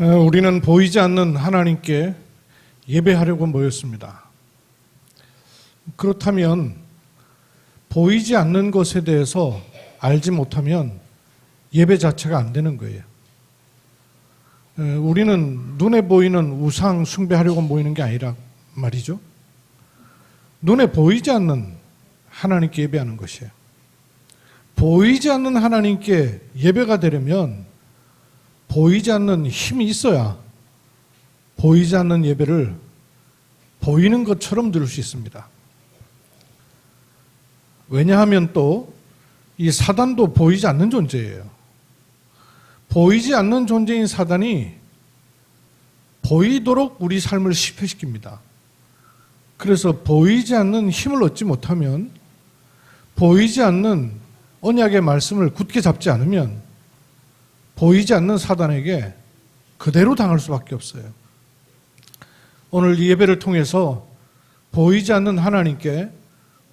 우리는 보이지 않는 하나님께 예배하려고 모였습니다. 그렇다면 보이지 않는 것에 대해서 알지 못하면 예배 자체가 안 되는 거예요. 우리는 눈에 보이는 우상 숭배하려고 모이는 게 아니라 말이죠. 눈에 보이지 않는 하나님께 예배하는 것이에요. 보이지 않는 하나님께 예배가 되려면 보이지 않는 힘이 있어야 보이지 않는 예배를 보이는 것처럼 드릴 수 있습니다. 왜냐하면 또 이 사단도 보이지 않는 존재예요. 보이지 않는 존재인 사단이 보이도록 우리 삶을 실패시킵니다. 그래서 보이지 않는 힘을 얻지 못하면, 보이지 않는 언약의 말씀을 굳게 잡지 않으면 보이지 않는 사단에게 그대로 당할 수밖에 없어요. 오늘 이 예배를 통해서 보이지 않는 하나님께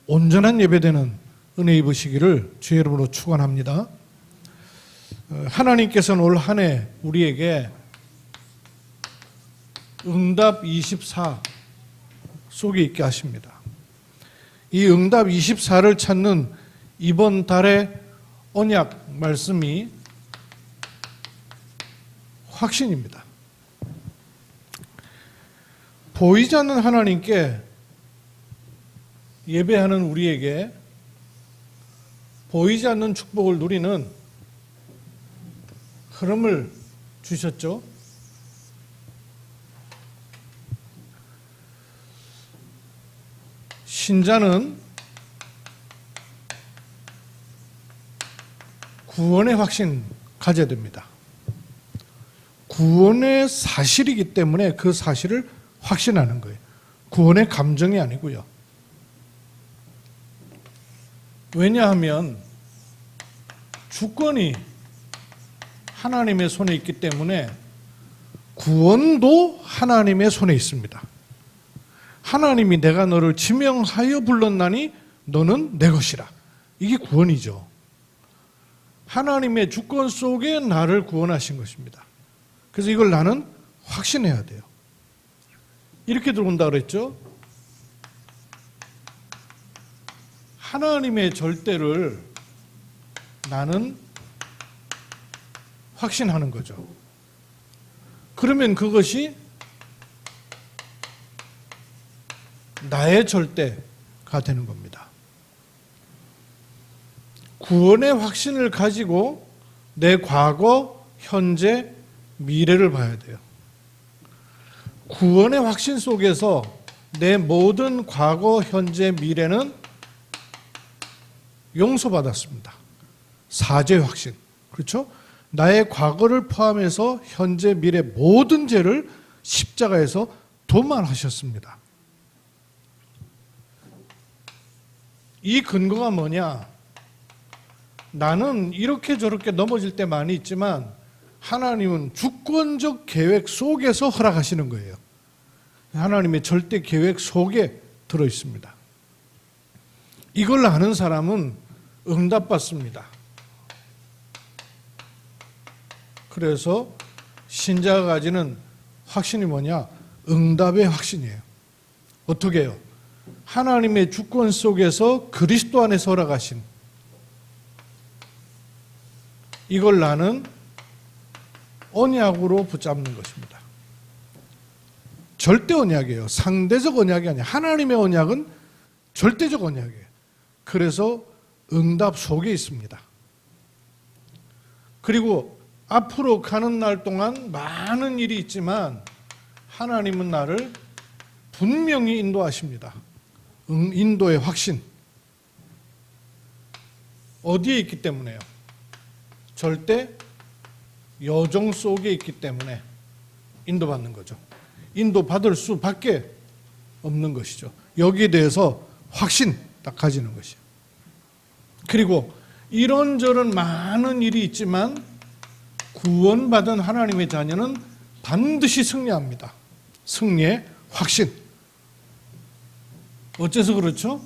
온전한 예배되는 은혜 입으시기를 주의 이름으로 축원합니다. 하나님께서는 올 한 해 우리에게 응답 24 속에 있게 하십니다. 이 응답 24를 찾는 이번 달의 언약 말씀이 확신입니다. 보이지 않는 하나님께 예배하는 우리에게 보이지 않는 축복을 누리는 흐름을 주셨죠. 신자는 구원의 확신 가져야 됩니다. 구원의 사실이기 때문에 그 사실을 확신하는 거예요. 구원의 감정이 아니고요. 왜냐하면 주권이 하나님의 손에 있기 때문에 구원도 하나님의 손에 있습니다. 하나님이 내가 너를 지명하여 불렀나니 너는 내 것이라. 이게 구원이죠. 하나님의 주권 속에 나를 구원하신 것입니다. 그래서 이걸 나는 확신해야 돼요. 이렇게 들어온다 그랬죠. 하나님의 절대를 나는 확신하는 거죠. 그러면 그것이 나의 절대가 되는 겁니다. 구원의 확신을 가지고 내 과거, 현재, 미래를 봐야 돼요. 구원의 확신 속에서 내 모든 과거, 현재, 미래는 용서받았습니다. 사죄 확신. 그렇죠? 나의 과거를 포함해서 현재, 미래 모든 죄를 십자가에서 도말하셨습니다. 이 근거가 뭐냐? 나는 이렇게 저렇게 넘어질 때 많이 있지만 하나님은 주권적 계획 속에서 허락하시는 거예요. 하나님의 절대 계획 속에 들어 있습니다. 이걸 아는 사람은 응답받습니다. 그래서 신자가 가지는 확신이 뭐냐? 응답의 확신이에요. 어떻게 해요? 하나님의 주권 속에서 그리스도 안에서 허락하신 이걸 나는 언약으로 붙잡는 것입니다. 절대 언약이에요. 상대적 언약이 아니에요. 하나님의 언약은 절대적 언약이에요. 그래서 응답 속에 있습니다. 그리고 앞으로 가는 날 동안 많은 일이 있지만 하나님은 나를 분명히 인도하십니다. 인도의 확신. 어디에 있기 때문에요? 절대 여정 속에 있기 때문에 인도받는 거죠. 인도받을 수밖에 없는 것이죠. 여기에 대해서 확신 딱 가지는 것이에요. 그리고 이런저런 많은 일이 있지만 구원받은 하나님의 자녀는 반드시 승리합니다. 승리의 확신. 어째서 그렇죠?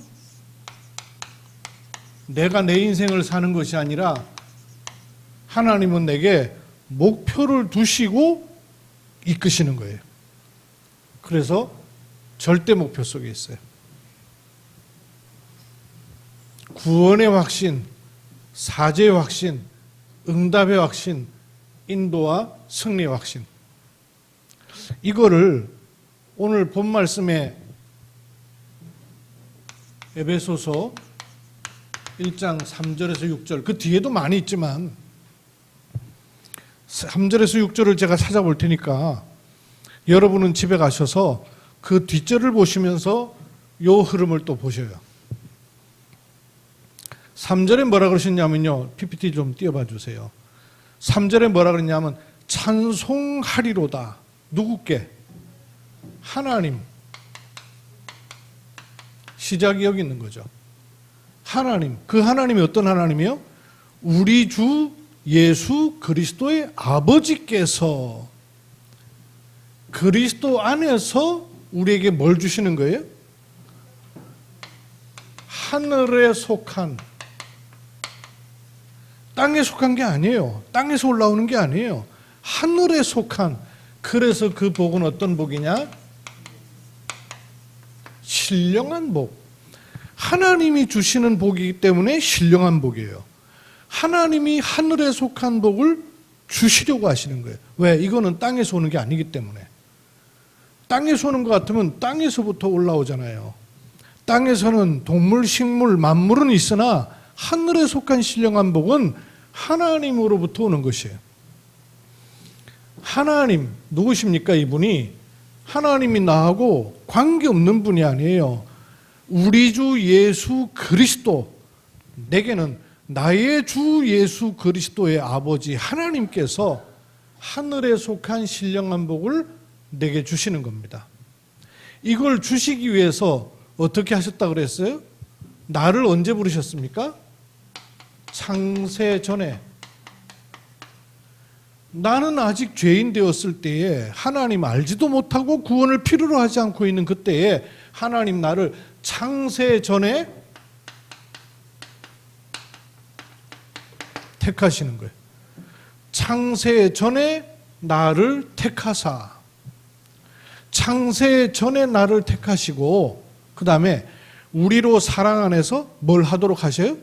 내가 내 인생을 사는 것이 아니라 하나님은 내게 목표를 두시고 이끄시는 거예요. 그래서 절대 목표 속에 있어요. 구원의 확신, 사죄의 확신, 응답의 확신, 인도와 승리의 확신. 이거를 오늘 본 말씀에 에베소서 1장 3절에서 6절, 그 뒤에도 많이 있지만 3절에서 6절을 제가 찾아볼 테니까 여러분은 집에 가셔서 그 뒷절을 보시면서 요 흐름을 또 보셔요. 3절에 뭐라 그러셨냐면요. PPT 좀 띄워봐 주세요. 3절에 뭐라 그랬냐면 찬송하리로다. 누구께? 하나님. 시작이 여기 있는 거죠. 하나님. 그 하나님이 어떤 하나님이요? 우리 주 예수 그리스도의 아버지께서 그리스도 안에서 우리에게 뭘 주시는 거예요? 하늘에 속한, 땅에 속한 게 아니에요. 땅에서 올라오는 게 아니에요. 하늘에 속한. 그래서 그 복은 어떤 복이냐? 신령한 복. 하나님이 주시는 복이기 때문에 신령한 복이에요. 하나님이 하늘에 속한 복을 주시려고 하시는 거예요. 왜? 이거는 땅에서 오는 게 아니기 때문에. 땅에서 오는 것 같으면 땅에서부터 올라오잖아요. 땅에서는 동물, 식물, 만물은 있으나 하늘에 속한 신령한 복은 하나님으로부터 오는 것이에요. 하나님, 누구십니까? 이분이 하나님이 나하고 관계없는 분이 아니에요. 우리 주 예수 그리스도, 내게는 나의 주 예수 그리스도의 아버지 하나님께서 하늘에 속한 신령한 복을 내게 주시는 겁니다. 이걸 주시기 위해서 어떻게 하셨다 그랬어요? 나를 언제 부르셨습니까? 창세 전에. 나는 아직 죄인 되었을 때에 하나님 알지도 못하고 구원을 필요로 하지 않고 있는 그때에 하나님 나를 창세 전에 택하시는 거예요. 창세 전에 나를 택하사. 창세 전에 나를 택하시고 그 다음에 우리로 사랑 안에서 뭘 하도록 하셔요?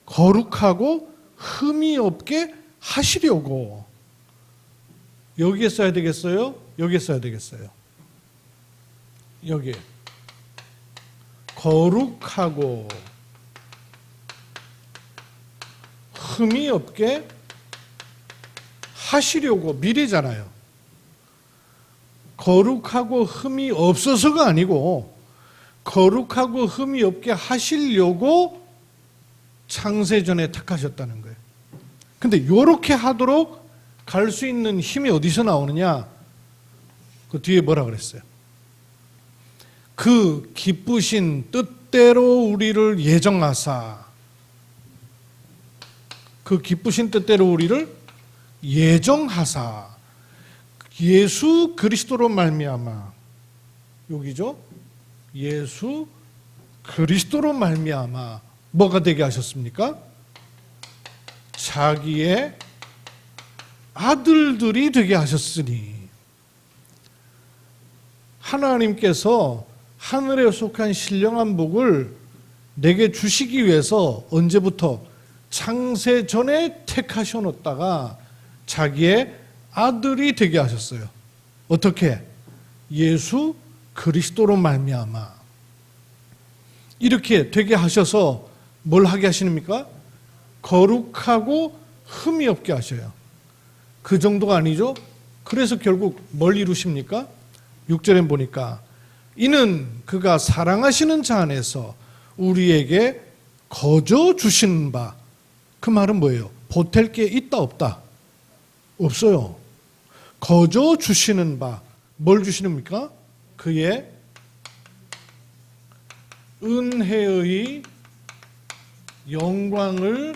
거룩하고 흠이 없게 하시려고. 여기에 써야 되겠어요? 여기에 써야 되겠어요? 여기에. 거룩하고 흠이 없게 하시려고. 미래잖아요. 거룩하고 흠이 없어서가 아니고 거룩하고 흠이 없게 하시려고 창세전에 택하셨다는 거예요. 근데 이렇게 하도록 갈 수 있는 힘이 어디서 나오느냐? 그 뒤에 뭐라 그랬어요? 그 기쁘신 뜻대로 우리를 예정하사. 그 기쁘신 뜻대로 우리를 예정하사. 예수 그리스도로 말미암아. 여기죠? 예수 그리스도로 말미암아 뭐가 되게 하셨습니까? 자기의 아들들이 되게 하셨으니. 하나님께서 하늘에 속한 신령한 복을 내게 주시기 위해서 언제부터? 창세 전에 택하셔놓다가 자기의 아들이 되게 하셨어요. 어떻게? 예수 그리스도로 말미암아. 이렇게 되게 하셔서 뭘 하게 하시십니까? 거룩하고 흠이 없게 하셔요. 그 정도가 아니죠? 그래서 결국 뭘 이루십니까? 6절에 보니까 이는 그가 사랑하시는 자 안에서 우리에게 거저 주시는 바. 그 말은 뭐예요? 보탤 게 있다 없다? 없어요. 거저 주시는 바. 뭘 주시는입니까? 그의 은혜의 영광을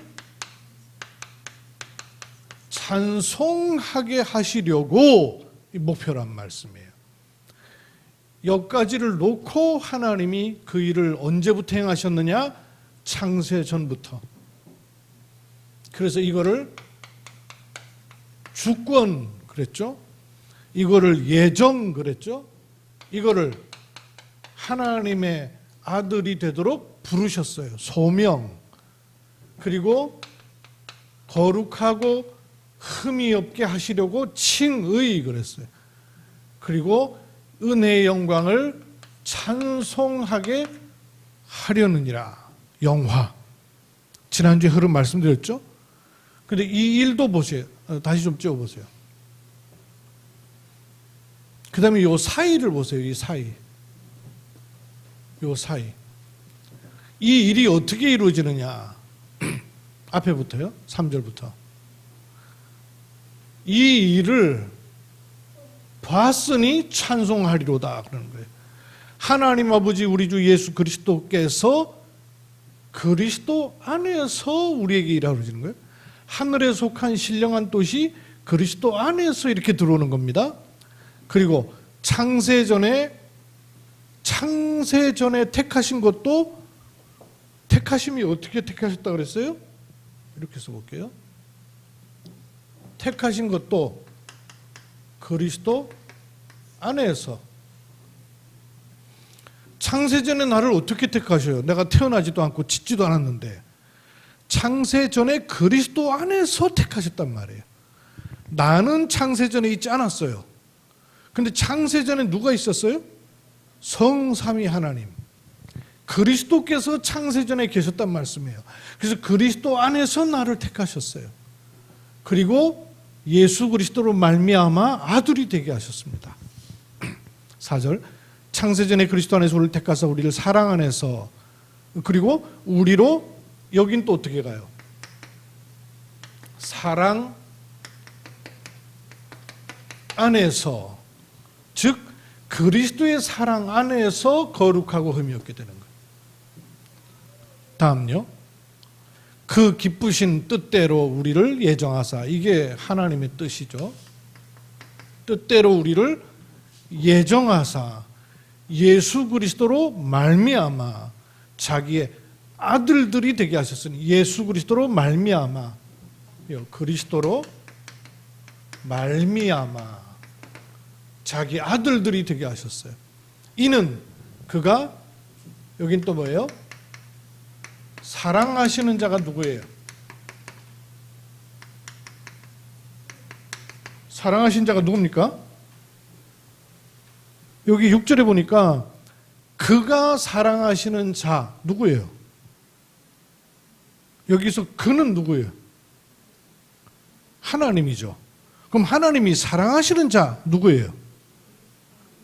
찬송하게 하시려고 목표란 말씀이에요. 여기까지를 놓고 하나님이 그 일을 언제부터 행하셨느냐? 창세 전부터. 그래서 이거를 주권, 그랬죠? 이거를 예정 그랬죠? 이거를 하나님의 아들이 되도록 부르셨어요. 소명. 그리고 거룩하고 흠이 없게 하시려고 칭의 그랬어요. 그리고 은혜의 영광을 찬송하게 하려느니라. 영화. 지난주에 흐름 말씀드렸죠? 근데 이 일도 보세요. 다시 좀 찍어보세요. 그 다음에 요 사이를 보세요. 이 사이. 요 사이. 이 일이 어떻게 이루어지느냐. 앞에부터요. 3절부터. 이 일을 봤으니 찬송하리로다 그러는 거예요. 하나님 아버지 우리 주 예수 그리스도께서 그리스도 안에서 우리에게 일하시는 거예요. 하늘에 속한 신령한 뜻이 그리스도 안에서 이렇게 들어오는 겁니다. 그리고 창세전에 택하신 것도 택하심이 어떻게 택하셨다 그랬어요? 이렇게 써볼게요. 택하신 것도 그리스도 안에서. 창세전에 나를 어떻게 택하셔요? 내가 태어나지도 않고 짓지도 않았는데 창세전에 그리스도 안에서 택하셨단 말이에요. 나는 창세전에 있지 않았어요. 근데 창세전에 누가 있었어요? 성삼위 하나님. 그리스도께서 창세전에 계셨단 말씀이에요. 그래서 그리스도 안에서 나를 택하셨어요. 그리고 예수 그리스도로 말미암아 아들이 되게 하셨습니다. 4절 창세전에 그리스도 안에서 우리를 택하사 우리를 사랑 안에서 그리고 우리로 여긴 또 어떻게 가요? 사랑 안에서 즉 그리스도의 사랑 안에서 거룩하고 흠이 없게 되는 거예요. 다음요. 그 기쁘신 뜻대로 우리를 예정하사. 이게 하나님의 뜻이죠. 뜻대로 우리를 예정하사 예수 그리스도로 말미암아 자기의 아들들이 되게 하셨으니 예수 그리스도로 말미암아 그리스도로 말미암아 자기 아들들이 되게 하셨어요. 이는 그가 여긴 또 뭐예요? 사랑하시는 자가 누구예요? 사랑하신 자가 누굽니까? 여기 6절에 보니까 그가 사랑하시는 자 누구예요? 여기서 그는 누구예요? 하나님이죠. 그럼 하나님이 사랑하시는 자 누구예요?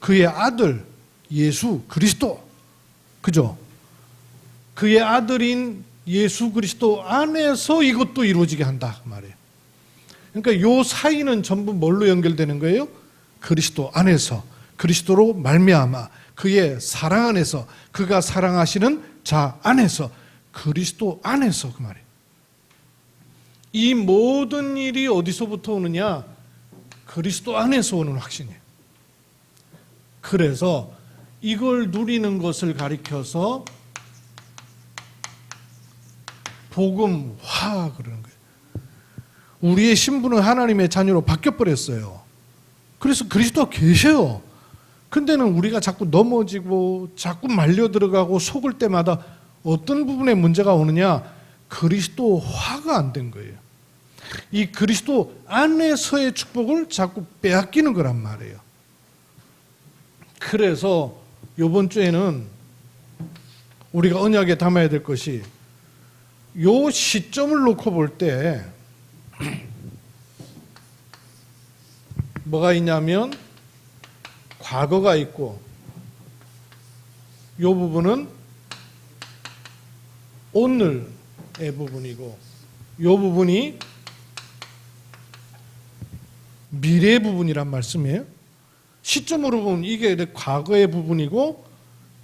그의 아들 예수 그리스도. 그죠? 그의 아들인 예수 그리스도 안에서 이것도 이루어지게 한다 말이에요. 그러니까 요 사이는 전부 뭘로 연결되는 거예요? 그리스도 안에서 그리스도로 말미암아 그의 사랑 안에서 그가 사랑하시는 자 안에서 그리스도 안에서 그 말이에요. 이 모든 일이 어디서부터 오느냐? 그리스도 안에서 오는 확신이에요. 그래서 이걸 누리는 것을 가리켜서 복음화 그러는 거예요. 우리의 신분은 하나님의 자녀로 바뀌어버렸어요. 그래서 그리스도가 계셔요. 근데는 우리가 자꾸 넘어지고 자꾸 말려 들어가고 속을 때마다 어떤 부분에 문제가 오느냐? 그리스도화가 안 된 거예요. 이 그리스도 안에서의 축복을 자꾸 빼앗기는 거란 말이에요. 그래서 이번 주에는 우리가 언약에 담아야 될 것이 요 시점을 놓고 볼 때 뭐가 있냐면 과거가 있고 요 부분은 오늘의 부분이고 요 부분이 미래 부분이란 말씀이에요. 시점으로 보면 이게 과거의 부분이고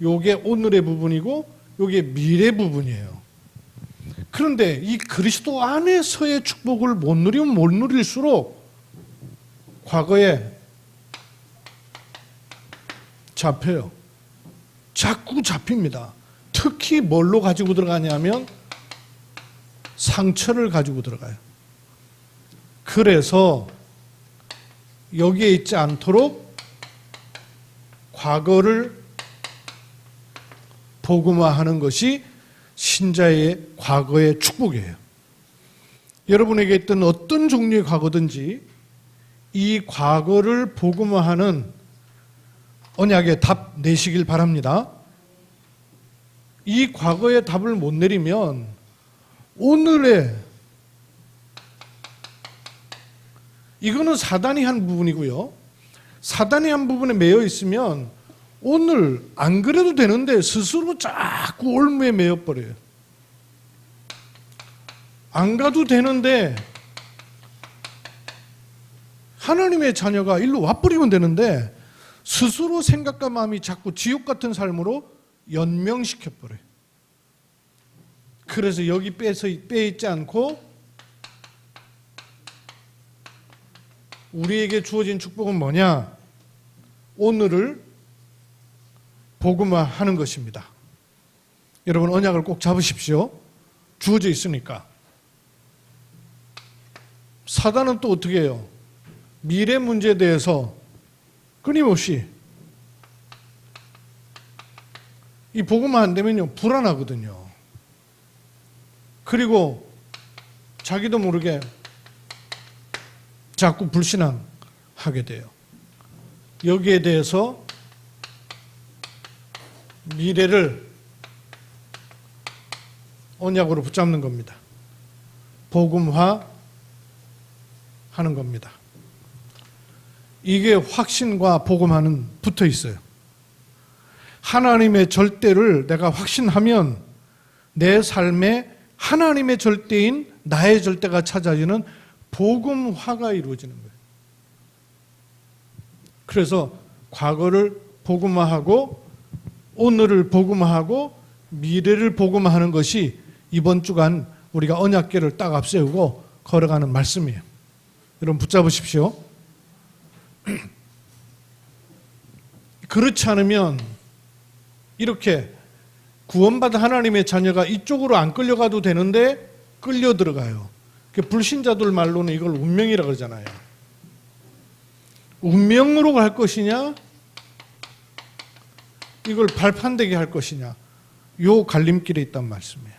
요게 오늘의 부분이고 요게 미래 부분이에요. 그런데 이 그리스도 안에서의 축복을 못 누리면 못 누릴수록 과거에 잡혀요. 자꾸 잡힙니다. 특히 뭘로 가지고 들어가냐면 상처를 가지고 들어가요. 그래서 여기에 있지 않도록 과거를 복음화하는 것이 신자의 과거의 축복이에요. 여러분에게 있던 어떤 종류의 과거든지 이 과거를 복음화하는 언약의 답 내시길 바랍니다. 이 과거의 답을 못 내리면 오늘의 이거는 사단이 한 부분이고요. 사단이 한 부분에 매여 있으면 오늘 안 그래도 되는데 스스로 자꾸 올무에 매여버려요. 안 가도 되는데 하나님의 자녀가 일로 와버리면 되는데 스스로 생각과 마음이 자꾸 지옥 같은 삶으로 연명시켜버려요. 그래서 여기 빼있지 않고 우리에게 주어진 축복은 뭐냐? 오늘을 복음화하는 것입니다. 여러분 언약을 꼭 잡으십시오. 주어져 있으니까. 사단은 또 어떻게 해요? 미래 문제에 대해서 끊임없이 이 복음화 안 되면요 불안하거든요. 그리고 자기도 모르게 자꾸 불신앙하게 돼요. 여기에 대해서 미래를 언약으로 붙잡는 겁니다. 복음화 하는 겁니다. 이게 확신과 복음화는 붙어 있어요. 하나님의 절대를 내가 확신하면 내 삶에 하나님의 절대인 나의 절대가 찾아지는 복음화가 이루어지는 거예요. 그래서 과거를 복음화하고 오늘을 복음화하고 미래를 복음화하는 것이 이번 주간 우리가 언약궤를 딱 앞세우고 걸어가는 말씀이에요. 여러분 붙잡으십시오. 그렇지 않으면 이렇게 구원받은 하나님의 자녀가 이쪽으로 안 끌려가도 되는데 끌려 들어가요. 불신자들 말로는 이걸 운명이라고 그러잖아요. 운명으로 갈 것이냐 이걸 발판되게 할 것이냐 요 갈림길에 있단 말씀이에요.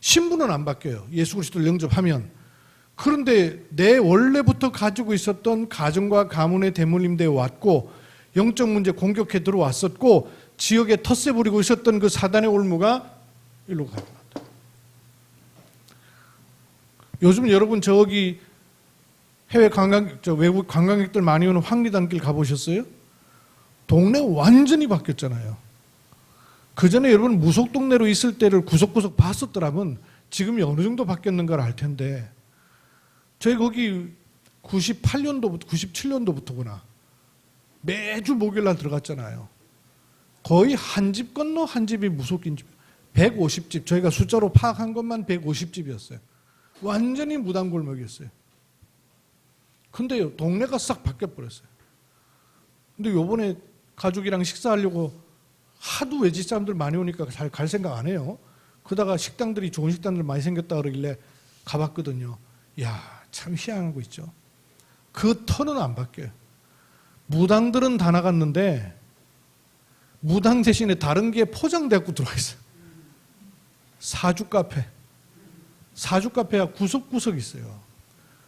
신분은 안 바뀌어요. 예수 그리스도를 영접하면. 그런데 내 원래부터 가지고 있었던 가정과 가문의 대물림대에 왔고 영적 문제 공격해 들어왔었고 지역에 텃세 부리고 있었던 그 사단의 올무가 일로 가고 요즘 여러분 저기 해외 외국 관광객들 많이 오는 황리단길 가보셨어요? 동네 완전히 바뀌었잖아요. 그 전에 여러분 무속동네로 있을 때를 구석구석 봤었더라면 지금이 어느 정도 바뀌었는가를 알 텐데 저희 거기 98년도부터 97년도부터구나 매주 목요일날 들어갔잖아요. 거의 한 집 건너 한 집이 무속인 집 150집 저희가 숫자로 파악한 것만 150집이었어요. 완전히 무당골목이었어요. 근데 동네가 싹 바뀌어버렸어요. 근데 요번에 가족이랑 식사하려고 하도 외지 사람들 많이 오니까 잘 갈 생각 안 해요. 그러다가 식당들이 좋은 식당들 많이 생겼다 그러길래 가봤거든요. 이야 참 희한한 거 있죠. 그 턴은 안 바뀌어요. 무당들은 다 나갔는데 무당 대신에 다른 게 포장되고 들어와 있어요. 사주 카페가 구석구석 있어요.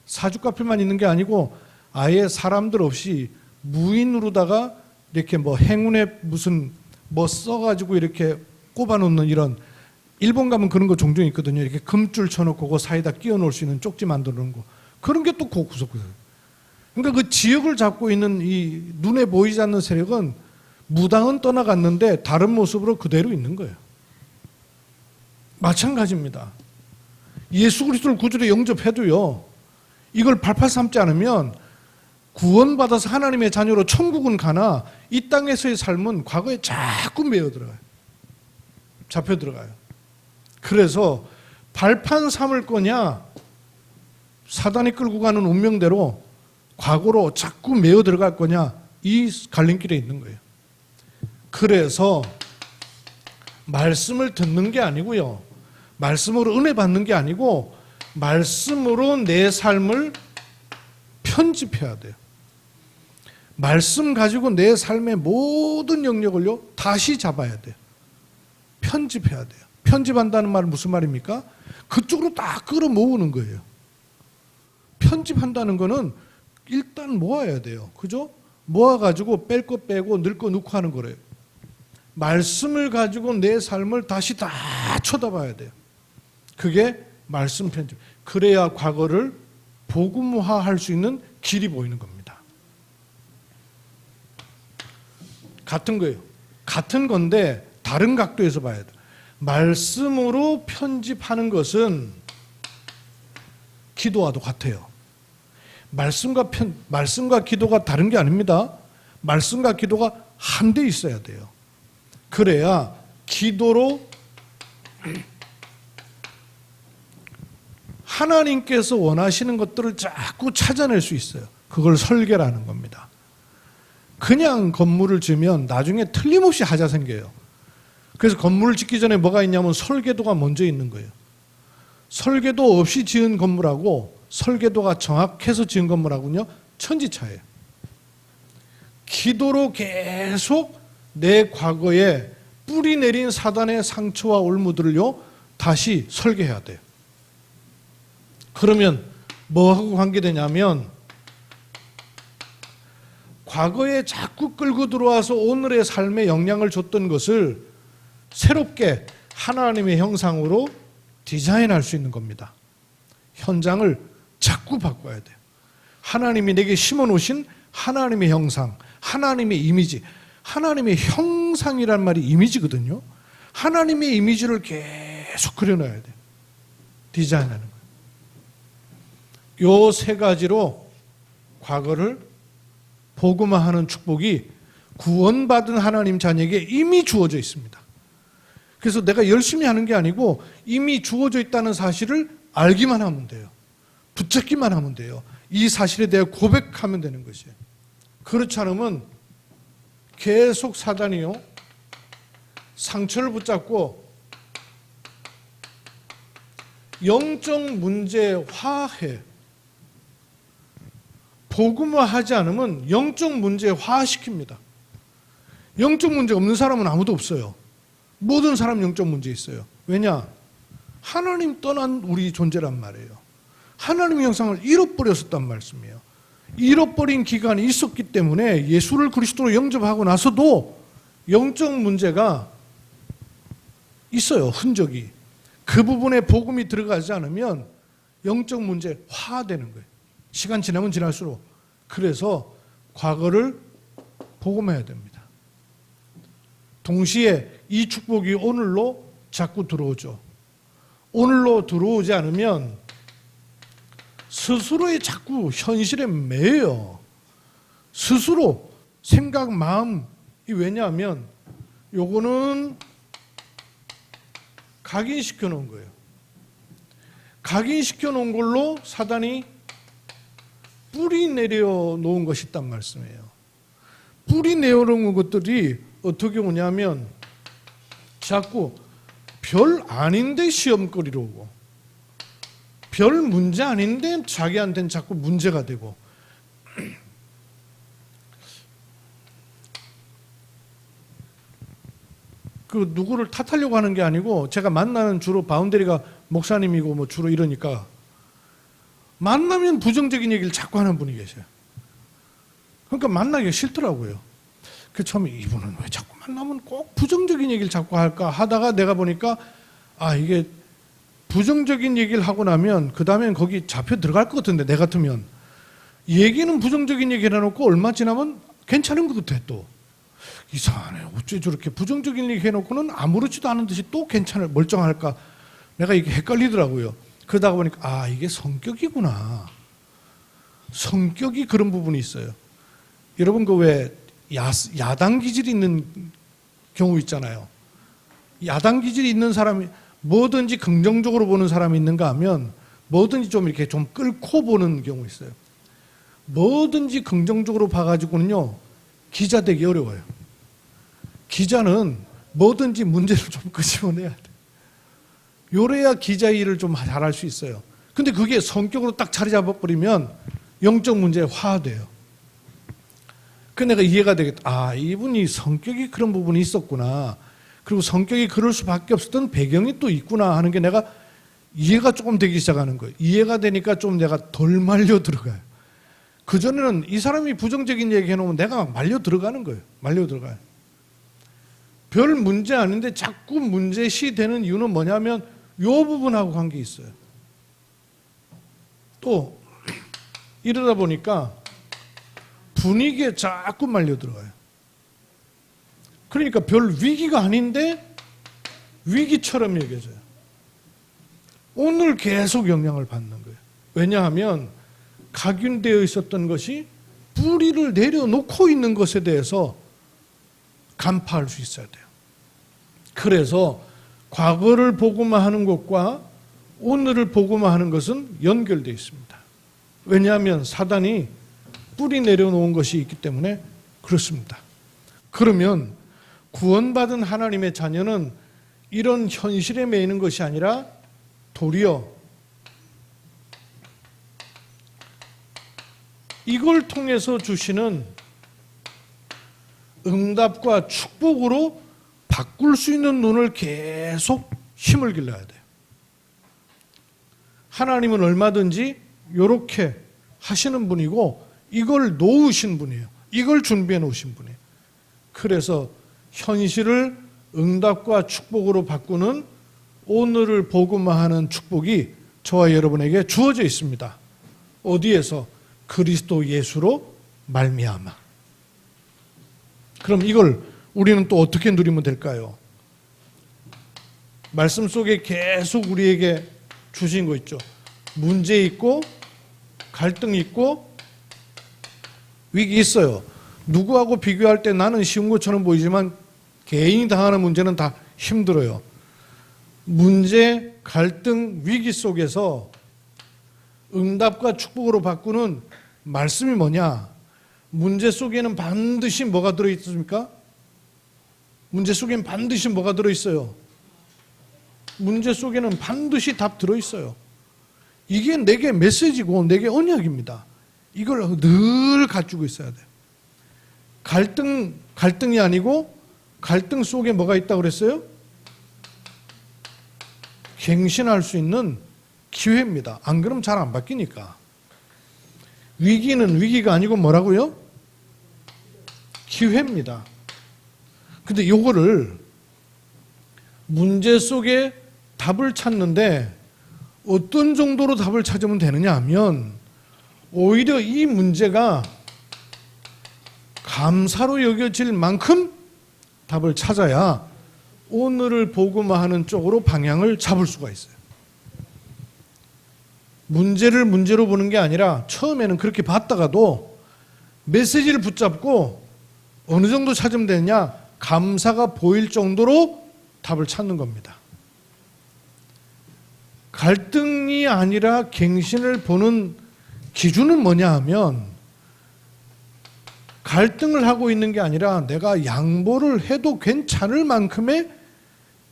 사주 카페만 있는 게 아니고 아예 사람들 없이 무인으로다가 이렇게 뭐 행운에 무슨 뭐 써가지고 이렇게 꼽아놓는 이런 일본 가면 그런 거 종종 있거든요. 이렇게 금줄 쳐놓고 그 사이에다 끼워 놓을 수 있는 쪽지 만들어 놓은 거. 그런 게 또 구석구석. 그러니까 그 지역을 잡고 있는 이 눈에 보이지 않는 세력은 무당은 떠나갔는데 다른 모습으로 그대로 있는 거예요. 마찬가지입니다. 예수 그리스도를 구주로 영접해도요. 이걸 발판 삼지 않으면 구원받아서 하나님의 자녀로 천국은 가나 이 땅에서의 삶은 과거에 자꾸 매여 들어가요. 잡혀 들어가요. 그래서 발판 삼을 거냐 사단이 끌고 가는 운명대로 과거로 자꾸 매여 들어갈 거냐 이 갈림길에 있는 거예요. 그래서 말씀을 듣는 게 아니고요. 말씀으로 은혜 받는 게 아니고 말씀으로 내 삶을 편집해야 돼요. 말씀 가지고 내 삶의 모든 영역을요 다시 잡아야 돼요. 편집해야 돼요. 편집한다는 말은 무슨 말입니까? 그쪽으로 딱 끌어모으는 거예요. 편집한다는 거는 일단 모아야 돼요. 그죠? 모아가지고 뺄 거 빼고 넣을 거 넣고 하는 거래요. 말씀을 가지고 내 삶을 다시 다 쳐다봐야 돼요. 그게 말씀 편집. 그래야 과거를 복음화할 수 있는 길이 보이는 겁니다. 같은 거예요. 같은 건데 다른 각도에서 봐야 돼요. 말씀으로 편집하는 것은 기도와도 같아요. 말씀과 기도가 다른 게 아닙니다. 말씀과 기도가 한데 있어야 돼요. 그래야 기도로 하나님께서 원하시는 것들을 자꾸 찾아낼 수 있어요. 그걸 설계라는 겁니다. 그냥 건물을 지으면 나중에 틀림없이 하자 생겨요. 그래서 건물을 짓기 전에 뭐가 있냐면 설계도가 먼저 있는 거예요. 설계도 없이 지은 건물하고 설계도가 정확해서 지은 건물하고는요 천지차예요. 기도로 계속 내 과거에 뿌리 내린 사단의 상처와 올무들을요 다시 설계해야 돼요. 그러면 뭐하고 관계되냐면 과거에 자꾸 끌고 들어와서 오늘의 삶에 영향을 줬던 것을 새롭게 하나님의 형상으로 디자인할 수 있는 겁니다. 현장을 자꾸 바꿔야 돼요. 하나님이 내게 심어놓으신 하나님의 형상, 하나님의 이미지, 하나님의 형상이란 말이 이미지거든요. 하나님의 이미지를 계속 그려놔야 돼요. 디자인하는 거예요. 요 세 가지로 과거를 복음화하는 축복이 구원받은 하나님 자녀에게 이미 주어져 있습니다. 그래서 내가 열심히 하는 게 아니고 이미 주어져 있다는 사실을 알기만 하면 돼요. 붙잡기만 하면 돼요. 이 사실에 대해 고백하면 되는 것이에요. 그렇지 않으면 계속 사단이요 상처를 붙잡고 영적 문제화해. 복음화하지 않으면 영적 문제화시킵니다. 영적 문제 없는 사람은 아무도 없어요. 모든 사람 영적 문제 있어요. 왜냐? 하나님 떠난 우리 존재란 말이에요. 하나님의 형상을 잃어버렸었단 말씀이에요. 잃어버린 기간이 있었기 때문에 예수를 그리스도로 영접하고 나서도 영적 문제가 있어요. 흔적이. 그 부분에 복음이 들어가지 않으면 영적 문제화되는 거예요. 시간 지나면 지날수록. 그래서 과거를 복음해야 됩니다. 동시에 이 축복이 오늘로 자꾸 들어오죠. 오늘로 들어오지 않으면 스스로의 자꾸 현실에 매여요. 스스로 생각, 마음이 왜냐하면 요거는 각인시켜 놓은 거예요. 각인시켜 놓은 걸로 사단이 뿌리 내려 놓은 것이 있단 말씀이에요. 뿌리 내려 놓은 것들이 어떻게 오냐면 자꾸 별 아닌데 시험거리로 오고 별 문제 아닌데 자기한테는 자꾸 문제가 되고 그 누구를 탓하려고 하는 게 아니고 제가 만나는 주로 바운더리가 목사님이고 뭐 주로 이러니까 만나면 부정적인 얘기를 자꾸 하는 분이 계셔요. 그러니까 만나기가 싫더라고요. 그 처음에 이분은 왜 자꾸 만나면 꼭 부정적인 얘기를 자꾸 할까 하다가 내가 보니까 아 이게 부정적인 얘기를 하고 나면 그 다음엔 거기 잡혀 들어갈 것 같은데 내 같으면 얘기는 부정적인 얘기를 해놓고 얼마 지나면 괜찮은 것 같아. 또 이상하네. 어째 저렇게 부정적인 얘기 해놓고는 아무렇지도 않은 듯이 또 멀쩡할까. 내가 이게 헷갈리더라고요. 그러다가 보니까 아 이게 성격이구나. 성격이 그런 부분이 있어요. 여러분 그 왜 야당 기질이 있는 경우 있잖아요. 야당 기질이 있는 사람이 뭐든지 긍정적으로 보는 사람이 있는가 하면 뭐든지 좀 이렇게 좀 끌고 보는 경우 있어요. 뭐든지 긍정적으로 봐가지고는요 기자 되기 어려워요. 기자는 뭐든지 문제를 좀 끄집어내야 돼. 요래야 기자 일을 좀 잘할 수 있어요. 근데 그게 성격으로 딱 자리 잡아버리면 영적 문제에 화돼요. 그 내가 이해가 되겠다. 아, 이분이 성격이 그런 부분이 있었구나. 그리고 성격이 그럴 수밖에 없었던 배경이 또 있구나 하는 게 내가 이해가 조금 되기 시작하는 거예요. 이해가 되니까 좀 내가 덜 말려 들어가요. 그전에는 이 사람이 부정적인 얘기 해놓으면 내가 막 말려 들어가는 거예요. 말려 들어가요. 별 문제 아닌데 자꾸 문제시 되는 이유는 뭐냐면 이 부분하고 관계 있어요. 또 이러다 보니까 분위기에 자꾸 말려 들어가요. 그러니까 별 위기가 아닌데 위기처럼 여겨져요. 오늘 계속 영향을 받는 거예요. 왜냐하면 각인되어 있었던 것이 뿌리를 내려놓고 있는 것에 대해서 간파할 수 있어야 돼요. 그래서 과거를 보고만 하는 것과 오늘을 보고만 하는 것은 연결되어 있습니다. 왜냐하면 사단이 뿌리 내려놓은 것이 있기 때문에 그렇습니다. 그러면 구원받은 하나님의 자녀는 이런 현실에 매이는 것이 아니라 도리어 이걸 통해서 주시는 응답과 축복으로 바꿀 수 있는 눈을 계속 힘을 길러야 돼요. 하나님은 얼마든지 이렇게 하시는 분이고 이걸 놓으신 분이에요. 이걸 준비해 놓으신 분이에요. 그래서 현실을 응답과 축복으로 바꾸는 오늘을 복음화하는 축복이 저와 여러분에게 주어져 있습니다. 어디에서? 그리스도 예수로 말미암아. 그럼 이걸 우리는 또 어떻게 누리면 될까요? 말씀 속에 계속 우리에게 주신 거 있죠. 문제 있고 갈등 있고 위기 있어요. 누구하고 비교할 때 나는 쉬운 것처럼 보이지만 개인이 당하는 문제는 다 힘들어요. 문제, 갈등, 위기 속에서 응답과 축복으로 바꾸는 말씀이 뭐냐? 문제 속에는 반드시 뭐가 들어있습니까? 문제 속에는 반드시 뭐가 들어있어요? 문제 속에는 반드시 답 들어있어요. 이게 내게 메시지고 내게 언약입니다. 이걸 늘 가지고 있어야 돼요. 갈등이 아니고 갈등 속에 뭐가 있다고 그랬어요? 갱신할 수 있는 기회입니다. 안 그러면 잘 안 바뀌니까. 위기는 위기가 아니고 뭐라고요? 기회입니다. 근데 이거를 문제 속에 답을 찾는데 어떤 정도로 답을 찾으면 되느냐 하면 오히려 이 문제가 감사로 여겨질 만큼 답을 찾아야 오늘을 복음화하는 쪽으로 방향을 잡을 수가 있어요. 문제를 문제로 보는 게 아니라 처음에는 그렇게 봤다가도 메시지를 붙잡고 어느 정도 찾으면 되느냐? 감사가 보일 정도로 답을 찾는 겁니다. 갈등이 아니라 갱신을 보는 기준은 뭐냐 하면 갈등을 하고 있는 게 아니라 내가 양보를 해도 괜찮을 만큼의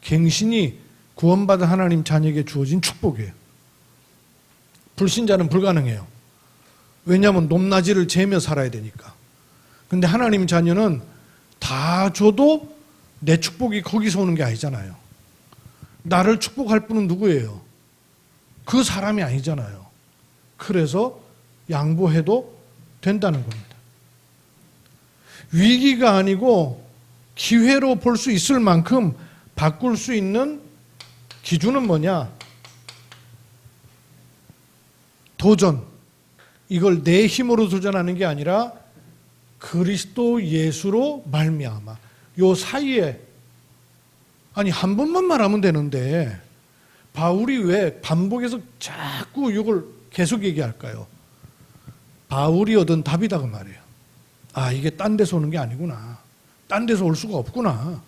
갱신이 구원받은 하나님 자녀에게 주어진 축복이에요. 불신자는 불가능해요. 왜냐하면 높낮이를 재며 살아야 되니까. 근데 하나님 자녀는 다 줘도 내 축복이 거기서 오는 게 아니잖아요. 나를 축복할 분은 누구예요? 그 사람이 아니잖아요. 그래서 양보해도 된다는 겁니다. 위기가 아니고 기회로 볼 수 있을 만큼 바꿀 수 있는 기준은 뭐냐? 도전. 이걸 내 힘으로 도전하는 게 아니라 그리스도 예수로 말미암아. 요 사이에 아니 한 번만 말하면 되는데 바울이 왜 반복해서 자꾸 이걸 계속 얘기할까요? 바울이 얻은 답이다 그 말이에요. 아, 이게 딴 데서 오는 게 아니구나. 딴 데서 올 수가 없구나.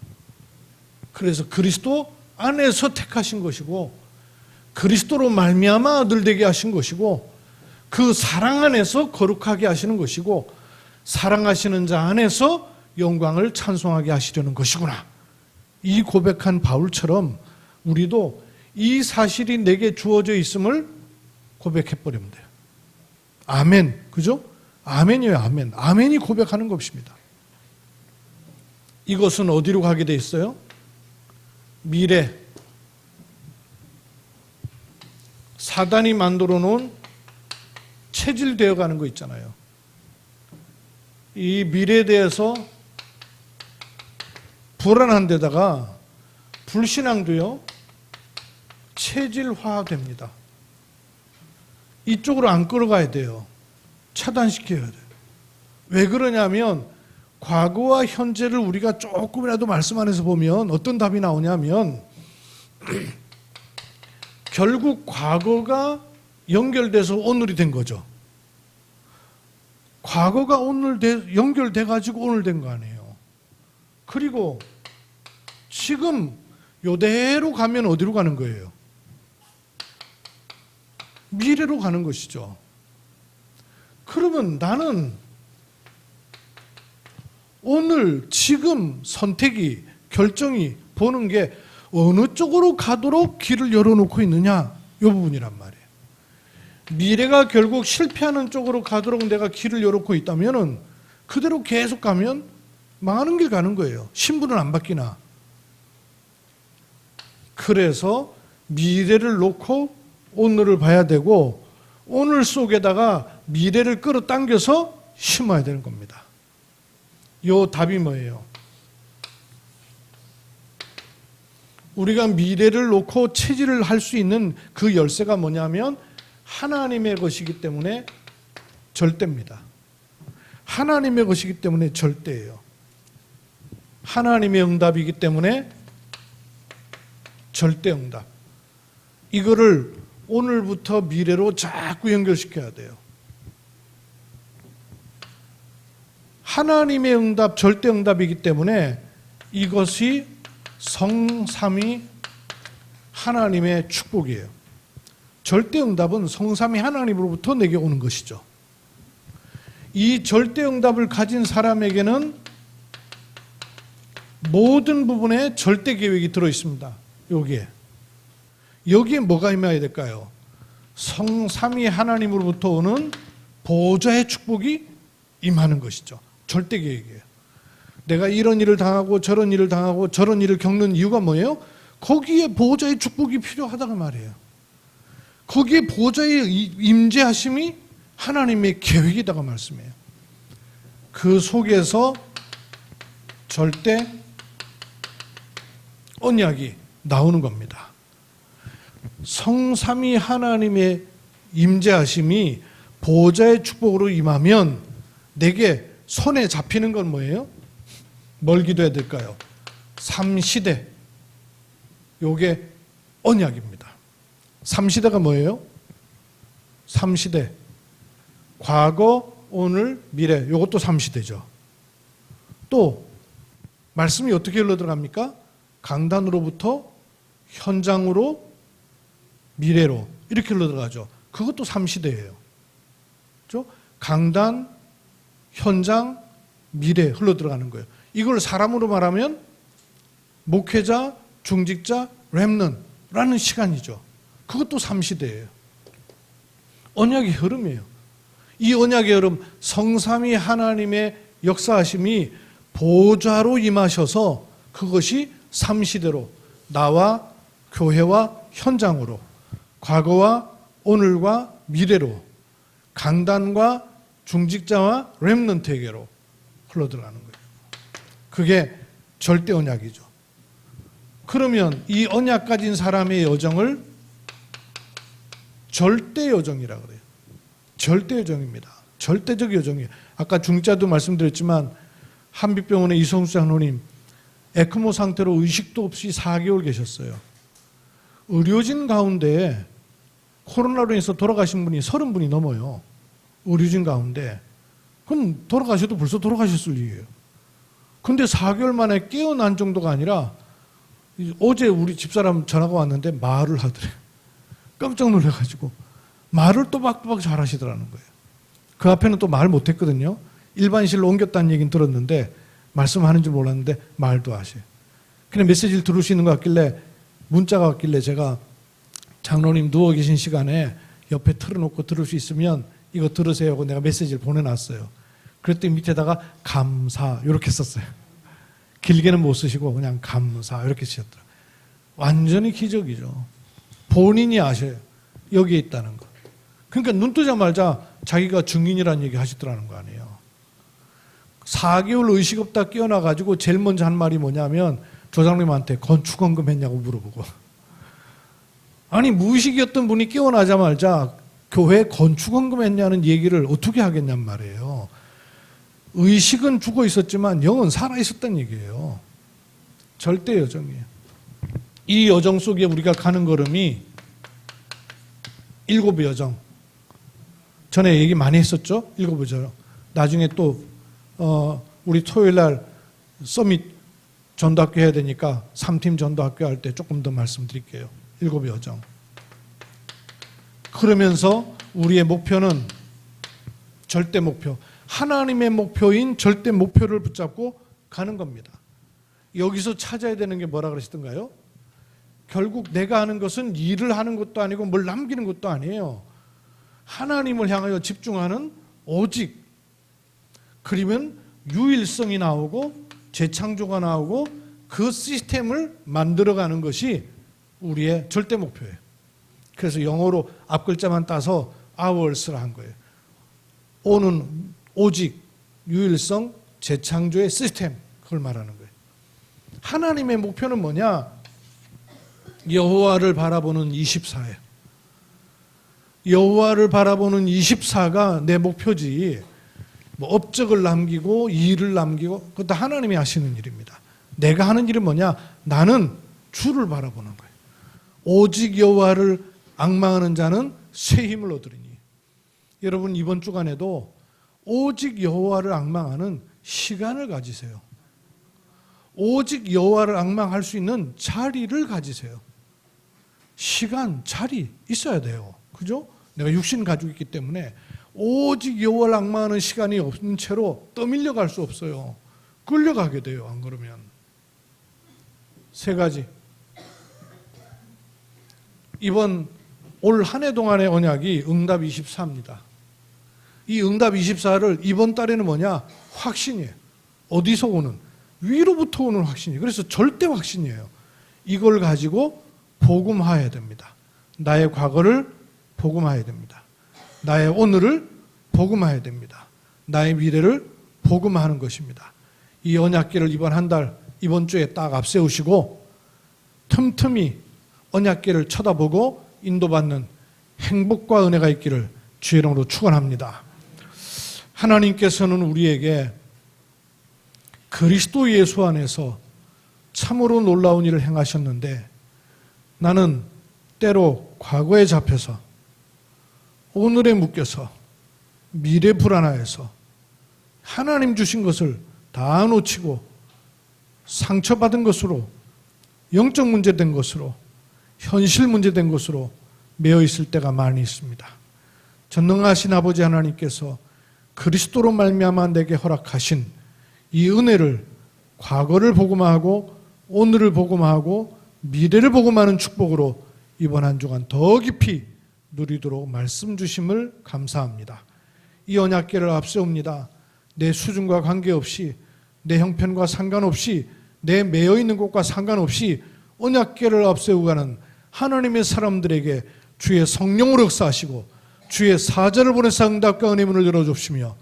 그래서 그리스도 안에서 택하신 것이고 그리스도로 말미암아 아들 되게 하신 것이고 그 사랑 안에서 거룩하게 하시는 것이고 사랑하시는 자 안에서 영광을 찬송하게 하시려는 것이구나. 이 고백한 바울처럼 우리도 이 사실이 내게 주어져 있음을 고백해버리면 돼요. 아멘. 그죠? 아멘이에요, 아멘. 아멘이 고백하는 것입니다. 이것은 어디로 가게 돼 있어요? 미래. 사단이 만들어 놓은 체질되어 가는 거 있잖아요. 이 미래에 대해서 불안한 데다가 불신앙도요, 체질화됩니다. 이쪽으로 안 끌어가야 돼요. 차단시켜야 돼요. 왜 그러냐면 과거와 현재를 우리가 조금이라도 말씀 안에서 보면 어떤 답이 나오냐면 결국 과거가 연결돼서 오늘이 된 거죠. 과거가 오늘 연결돼 가지고 오늘 된 거 아니에요. 그리고 지금 요대로 가면 어디로 가는 거예요? 미래로 가는 것이죠. 그러면 나는 오늘 지금 선택이 결정이 보는 게 어느 쪽으로 가도록 길을 열어놓고 있느냐, 이 부분이란 말이에요. 미래가 결국 실패하는 쪽으로 가도록 내가 길을 열어놓고 있다면 그대로 계속 가면 망하는 길 가는 거예요. 신분은 안 바뀌나. 그래서 미래를 놓고 오늘을 봐야 되고 오늘 속에다가 미래를 끌어당겨서 심어야 되는 겁니다. 요 답이 뭐예요? 우리가 미래를 놓고 체질을 할 수 있는 그 열쇠가 뭐냐면 하나님의 것이기 때문에 절대입니다. 하나님의 것이기 때문에 절대예요. 하나님의 응답이기 때문에 절대 응답. 이거를 오늘부터 미래로 자꾸 연결시켜야 돼요. 하나님의 응답, 절대 응답이기 때문에 이것이 성삼위 하나님의 축복이에요. 절대 응답은 성삼위 하나님으로부터 내게 오는 것이죠. 이 절대 응답을 가진 사람에게는 모든 부분에 절대 계획이 들어 있습니다. 여기에 뭐가 임해야 될까요? 성삼위 하나님으로부터 오는 보좌의 축복이 임하는 것이죠. 절대 계획이에요. 내가 이런 일을 당하고 저런 일을 당하고 저런 일을 겪는 이유가 뭐예요? 거기에 보좌의 축복이 필요하다고 말이에요. 거기에 보좌의 임재하심이 하나님의 계획이다가 말씀이에요. 그 속에서 절대 언약이 나오는 겁니다. 성삼위 하나님의 임재하심이 보좌의 축복으로 임하면 내게 손에 잡히는 건 뭐예요? 뭘 기도해야 될까요? 삼시대. 요게 언약입니다. 삼시대가 뭐예요? 삼시대. 과거, 오늘, 미래. 요것도 삼시대죠. 또 말씀이 어떻게 흘러들어갑니까? 강단으로부터 현장으로 미래로 이렇게 흘러들어가죠. 그것도 삼시대예요. 그렇죠? 강단, 현장, 미래 흘러들어가는 거예요. 이걸 사람으로 말하면 목회자, 중직자, 렘넌트라는 시간이죠. 그것도 삼시대예요. 언약의 흐름이에요. 이 언약의 흐름, 성삼위 하나님의 역사하심이 보좌로 임하셔서 그것이 삼시대로 나와 교회와 현장으로 과거와 오늘과 미래로 강단과 중직자와 렘넌트에게로 흘러들어가는 거예요. 그게 절대 언약이죠. 그러면 이 언약 가진 사람의 여정을 절대 여정이라고 그래요. 절대 여정입니다. 절대적 여정이에요. 아까 중자도 말씀드렸지만 한빛병원의 이성수 장로님 에크모 상태로 의식도 없이 4개월 계셨어요. 의료진 가운데 코로나로 인해서 돌아가신 분이 30분이 넘어요. 의료진 가운데. 그럼 돌아가셔도 벌써 돌아가셨을 일이에요. 근데 4개월 만에 깨어난 정도가 아니라 어제 우리 집사람 전화가 왔는데 말을 하더래요. 깜짝 놀라가지고 말을 또박또박 잘 하시더라는 거예요. 그 앞에는 또 말 못했거든요. 일반실로 옮겼다는 얘기는 들었는데 말씀하는 줄 몰랐는데 말도 하셔요. 그냥 메시지를 들을 수 있는 것 같길래 문자가 왔길래 제가 장로님 누워 계신 시간에 옆에 틀어놓고 들을 수 있으면 이거 들으세요 하고 내가 메시지를 보내놨어요. 그랬더니 밑에다가 감사 이렇게 썼어요. 길게는 못 쓰시고 그냥 감사 이렇게 쓰셨더라고요. 완전히 기적이죠. 본인이 아셔요. 여기에 있다는 거. 그러니까 눈 뜨자마자 자기가 증인이라는 얘기 하시더라는 거 아니에요. 4개월 의식 없다 깨어나가지고 제일 먼저 한 말이 뭐냐면 조장님한테 건축원금 했냐고 물어보고, 아니 무의식이었던 분이 깨어나자마자 교회 건축원금 했냐는 얘기를 어떻게 하겠냔 말이에요. 의식은 죽어 있었지만 영은 살아 있었다는 얘기예요. 절대 여정이에요. 이 여정 속에 우리가 가는 걸음이 7의 여정. 전에 얘기 많이 했었죠? 7의 여정. 나중에 또 우리 토요일 날 서밋 전도학교 해야 되니까 3팀 전도학교 할 때 조금 더 말씀드릴게요. 7의 여정. 그러면서 우리의 목표는 절대 목표, 하나님의 목표인 절대 목표를 붙잡고 가는 겁니다. 여기서 찾아야 되는 게 뭐라 그러시던가요? 결국 내가 하는 것은 일을 하는 것도 아니고 뭘 남기는 것도 아니에요. 하나님을 향하여 집중하는 오직, 그러면 유일성이 나오고 재창조가 나오고 그 시스템을 만들어가는 것이 우리의 절대 목표예요. 그래서 영어로 앞글자만 따서 hours라 한 거예요. 오는 오직, 유일성, 재창조의 시스템, 그걸 말하는 거예요. 하나님의 목표는 뭐냐? 여호와를 바라보는 24예요. 여호와를 바라보는 24가 내 목표지, 뭐 업적을 남기고 일을 남기고 그것도 하나님이 하시는 일입니다. 내가 하는 일은 뭐냐? 나는 주를 바라보는 거예요. 오직 여호와를 앙망하는 자는 새 힘을 얻으리니. 여러분 이번 주간에도 오직 여호와를 앙망하는 시간을 가지세요. 오직 여호와를 앙망할 수 있는 자리를 가지세요. 시간, 자리 있어야 돼요. 그죠? 내가 육신 가지고 있기 때문에 오직 여호와를 앙망하는 시간이 없는 채로 떠밀려 갈 수 없어요. 끌려가게 돼요. 안 그러면. 3가지. 이번 올 한 해 동안의 언약이 응답 24입니다. 이 응답 24를 이번 달에는 뭐냐? 확신이에요. 어디서 오는? 위로부터 오는 확신이에요. 그래서 절대 확신이에요. 이걸 가지고 복음화해야 됩니다. 나의 과거를 복음화해야 됩니다. 나의 오늘을 복음화해야 됩니다. 나의 미래를 복음화하는 것입니다. 이 언약궤를 이번 한 달, 이번 주에 딱 앞세우시고 틈틈이 언약궤를 쳐다보고 인도받는 행복과 은혜가 있기를 주의 이름으로 축원합니다. 하나님께서는 우리에게 그리스도 예수 안에서 참으로 놀라운 일을 행하셨는데, 나는 때로 과거에 잡혀서 오늘에 묶여서 미래 불안해서 하나님 주신 것을 다 놓치고 상처받은 것으로, 영적 문제된 것으로, 현실 문제된 것으로 매여 있을 때가 많이 있습니다. 전능하신 아버지 하나님께서 그리스도로 말미암아 내게 허락하신 이 은혜를, 과거를 복음화하고 오늘을 복음화하고 미래를 복음하는 축복으로 이번 한 주간 더 깊이 누리도록 말씀 주심을 감사합니다. 이 언약궤를 앞세웁니다. 내 수준과 관계없이, 내 형편과 상관없이, 내 매여 있는 곳과 상관없이 언약궤를 앞세우가는 하나님의 사람들에게 주의 성령으로 역사하시고 주의 사자를 보내사 응답과 은혜 문을 열어주시며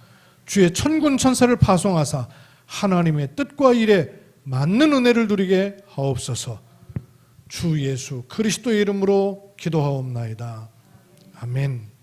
주의 천군 천사를 파송하사 하나님의 뜻과 일에 맞는 은혜를 누리게 하옵소서. 주 예수 그리스도의 이름으로 기도하옵나이다. 아멘.